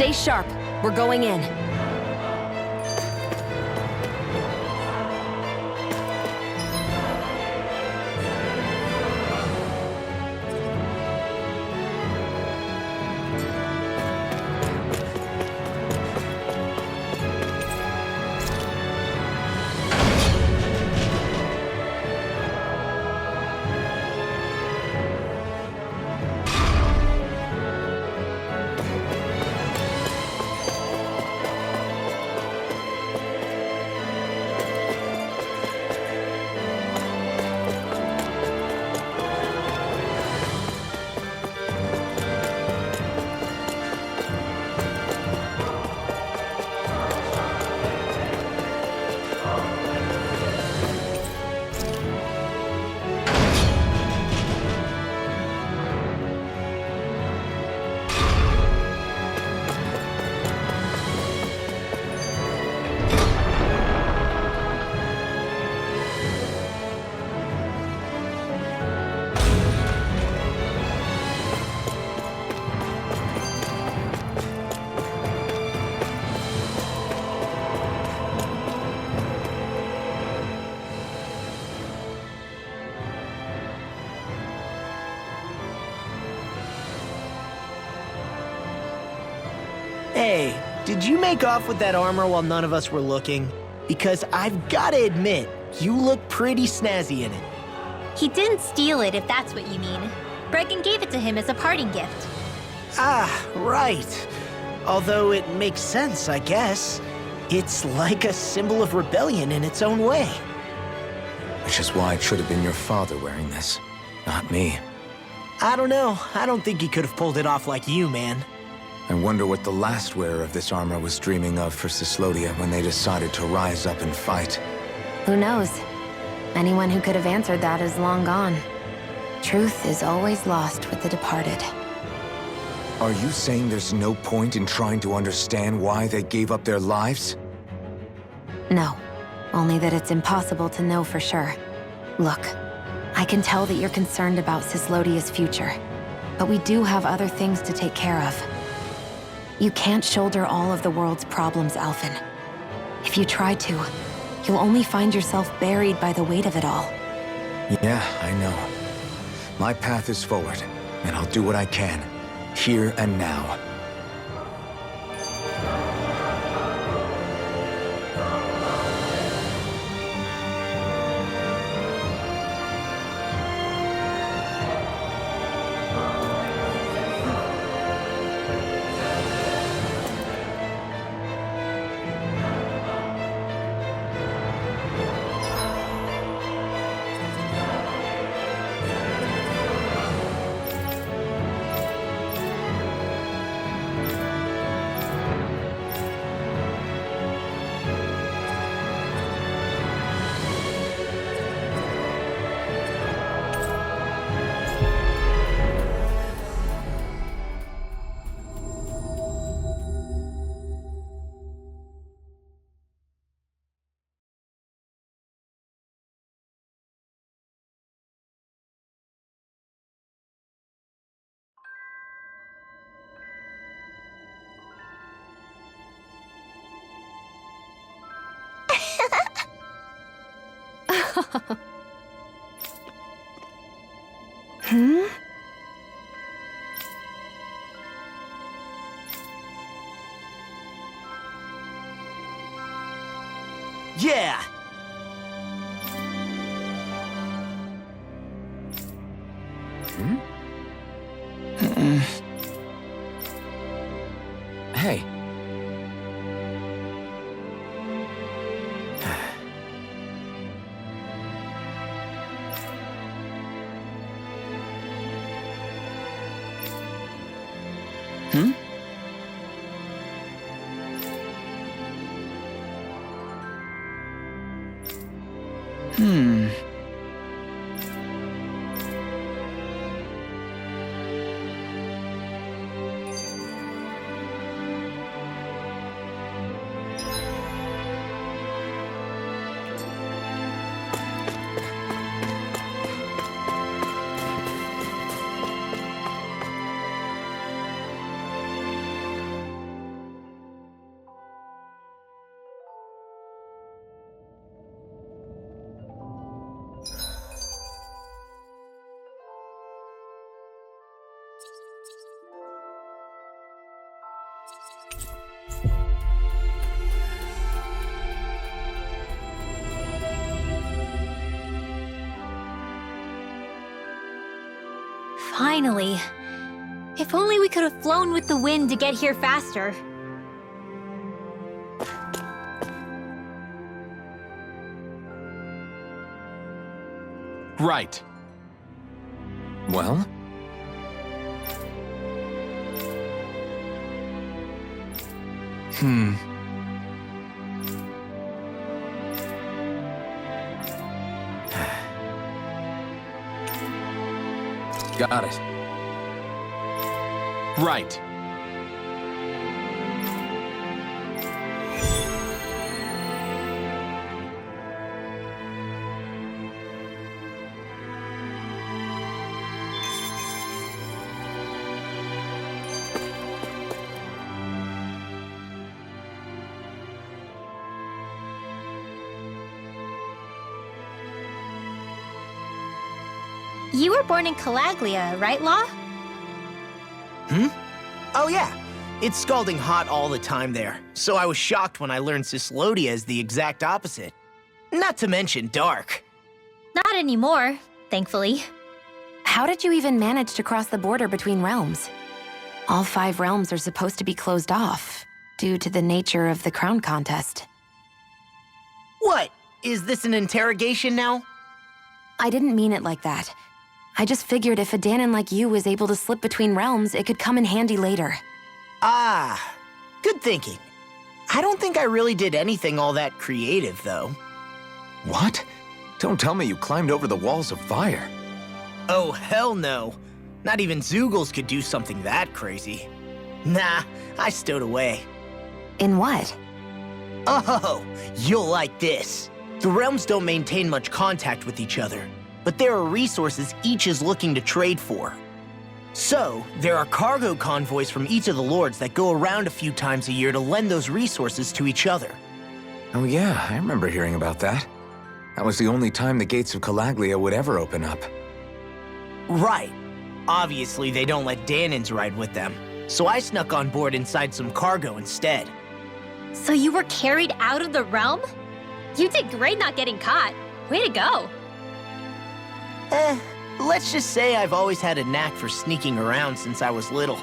Stay sharp. We're going in. Hey, did you make off with that armor while none of us were looking? Because I've gotta admit, you look pretty snazzy in it. He didn't steal it, if that's what you mean. Bregan gave it to him as a parting gift. Ah, right. Although it makes sense, I guess. It's like a symbol of rebellion in its own way. Which is why it should have been your father wearing this, not me. I don't know. I don't think he could have pulled it off like you, man. I wonder what the last wearer of this armor was dreaming of for Cyslodia when they decided to rise up and fight. Who knows? Anyone who could have answered that is long gone. Truth is always lost with the departed. Are you saying there's no point in trying to understand why they gave up their lives? No. Only that it's impossible to know for sure. Look, I can tell that you're concerned about Cyslodia's future. But we do have other things to take care of. You can't shoulder all of the world's problems, Alphen. If you try to, you'll only find yourself buried by the weight of it all. Yeah, I know. My path is forward, and I'll do what I can, here and now. Hmm? Yeah! Hey. Hmm? Hmm. Finally. If only we could have flown with the wind to get here faster. Right. Well? Got it. Right. You were born in Calaglia, right, Law? Oh yeah, it's scalding hot all the time there, so I was shocked when I learned Cyslodia is the exact opposite. Not to mention dark. Not anymore, thankfully. How did you even manage to cross the border between realms? All 5 realms are supposed to be closed off, due to the nature of the crown contest. What? Is this an interrogation now? I didn't mean it like that. I just figured if a Danon like you was able to slip between realms, it could come in handy later. Ah, good thinking. I don't think I really did anything all that creative, though. What? Don't tell me you climbed over the walls of fire. Oh, hell no. Not even Zoogles could do something that crazy. Nah, I stowed away. In what? Oh, you'll like this. The realms don't maintain much contact with each other, but there are resources each is looking to trade for. So, there are cargo convoys from each of the lords that go around a few times a year to lend those resources to each other. Oh yeah, I remember hearing about that. That was the only time the gates of Calaglia would ever open up. Right. Obviously, they don't let Danons ride with them, so I snuck on board inside some cargo instead. So you were carried out of the realm? You did great not getting caught. Way to go. Let's just say I've always had a knack for sneaking around since I was little.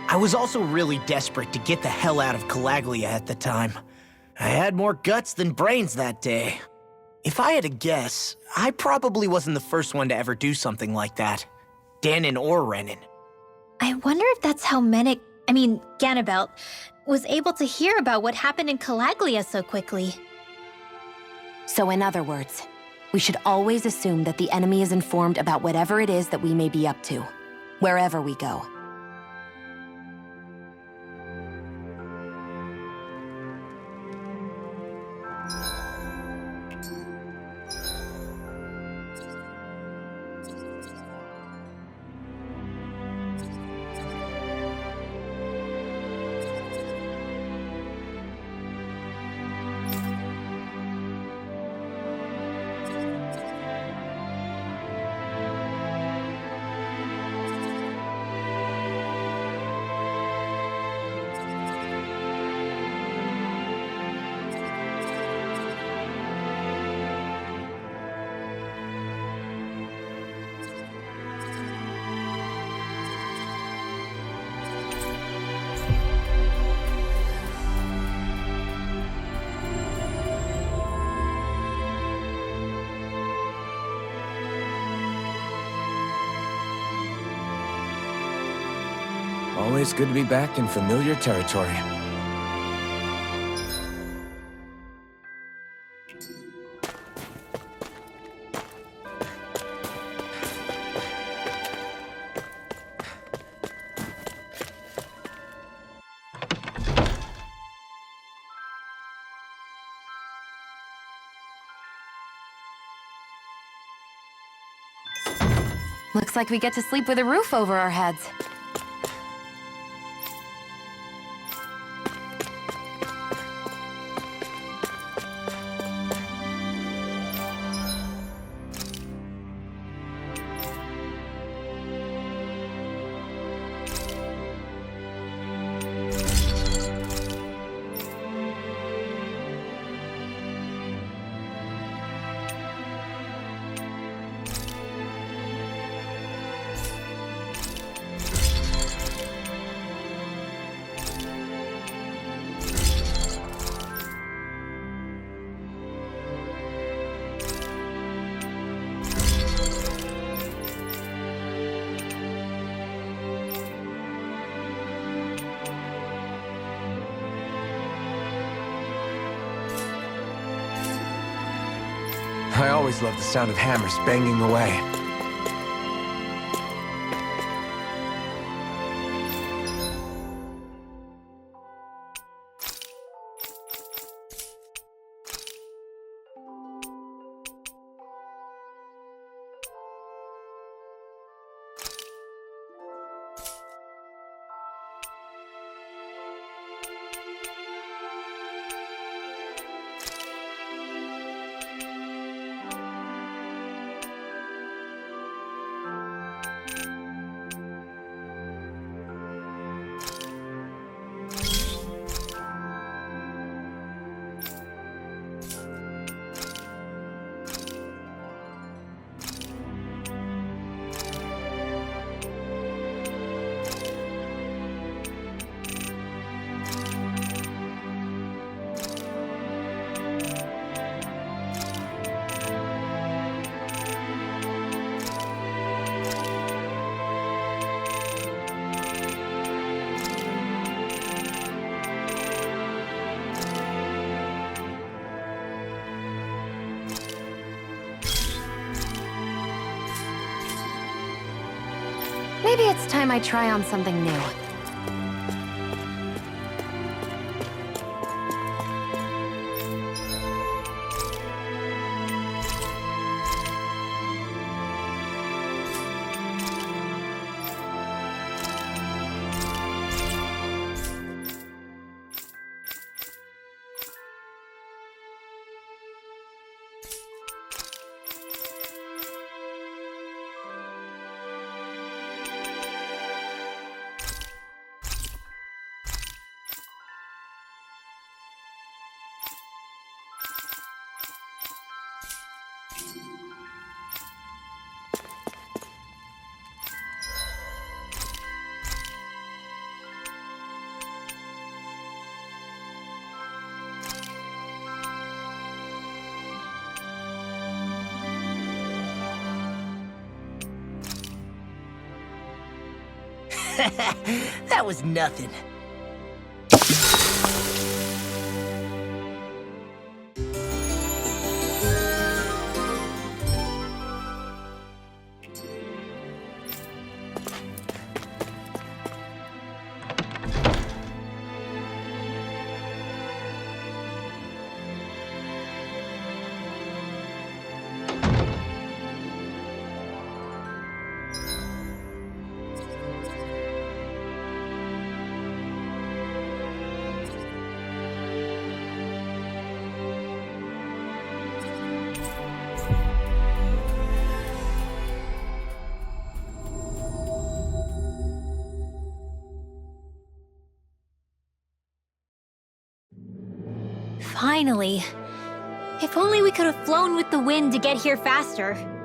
I was also really desperate to get the hell out of Calaglia at the time. I had more guts than brains that day. If I had to guess, I probably wasn't the first one to ever do something like that. Danon or Renan. I wonder if that's how Ganabelt, was able to hear about what happened in Calaglia so quickly. So in other words, we should always assume that the enemy is informed about whatever it is that we may be up to, wherever we go. Always good to be back in familiar territory. Looks like we get to sleep with a roof over our heads. I always loved the sound of hammers banging away. Maybe it's time I try on something new. That was nothing. Finally. If only we could have flown with the wind to get here faster.